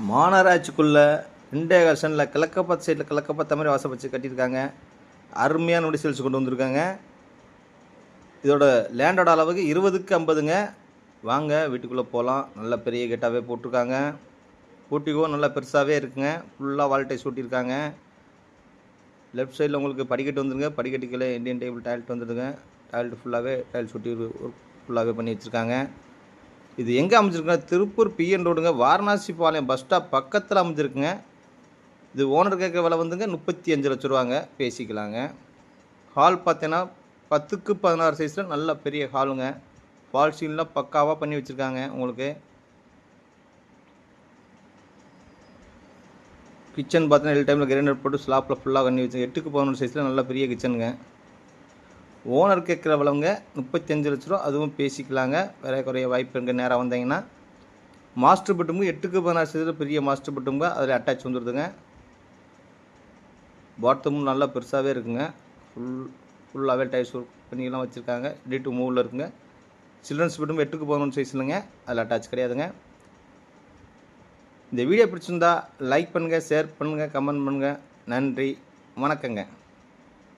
மாநகராட்சிக்குள்ள 2 acre சென்டில் கிழக்கப்பத்து சைடில் கிழக்கப்பத்த மாதிரி வாசப்பச்சு கட்டியிருக்காங்க. அருமையான நொடி சேல்ஸ் கொண்டு வந்திருக்காங்க. இதோட லேண்டோட அளவுக்கு 20க்கு 50ங்க. வாங்க வீட்டுக்குள்ளே போகலாம். நல்ல பெரிய கேட்டாகவே போட்டிருக்காங்க. போட்டிக்கோ நல்லா பெருசாகவே இருக்குங்க. ஃபுல்லாக வால்டைஸ் ஓட்டியிருக்காங்க. லெஃப்ட் சைடில் உங்களுக்கு படிக்கட்டு வந்துருங்க. படிக்கட்டு கீழே இண்டியன் டேபிள் டாய்லெட் வந்துடுங்க. டாய்லெட் ஃபுல்லாகவே டைல்ஸ் ஒட்டி ஃபுல்லாகவே பண்ணி வச்சுருக்காங்க. இது எங்கே அமைஞ்சிருக்குங்க? திருப்பூர் பிஎன் ரோடுங்க, வாரணாசி பாளையம் பஸ் ஸ்டாப் பக்கத்தில் அமைஞ்சிருக்குங்க. இது ஓனர் கேட்குற விலை வந்துங்க 35 லட்ச ரூபாங்க. பேசிக்கலாங்க. ஹால் பார்த்தீங்கன்னா 10க்கு 16 சைஸில் நல்ல பெரிய ஹாலுங்க. ஃபால் சீல்லாம் பக்காவாக பண்ணி வச்சுருக்காங்க. உங்களுக்கு கிச்சன் பார்த்தீங்கன்னா எல்லா டைமில் கிரைண்டர் போட்டு ஸ்லாப்பில் ஃபுல்லாக பண்ணி வச்சு 8க்கு 11 சைஸில் நல்ல பெரிய கிச்சனுங்க. ஓனர் கேட்குற விலைங்க 35 லட்ச ரூபா. அதுவும் பேசிக்கலாங்க. வேற குறைய வாய்ப்பு இருக்குது. நேராக வந்தீங்கன்னா மாஸ்டர் பெட்ரூமுக்கு 8க்கு 16 சைஸில் பெரிய மாஸ்டர் பெட்ரூமுங்க. அதில் அட்டாச் வந்துடுதுங்க. பாத்ரூமும் நல்லா பெருசாகவே இருக்குங்க. ஃபுல்லாகவே டைல்ஸ் ஒர்க் பண்ணிலாம் வச்சுருக்காங்க. ரெடி டு மூவில் இருக்குங்க. சில்ட்ரன்ஸ் பெட்ரூம் 8க்கு 11 சைஸ்லங்க. அதில் அட்டாச் கிடையாதுங்க. இந்த வீடியோ பிடிச்சிருந்தா லைக் பண்ணுங்கள், ஷேர் பண்ணுங்கள், கமெண்ட் பண்ணுங்கள். நன்றி, வணக்கங்க.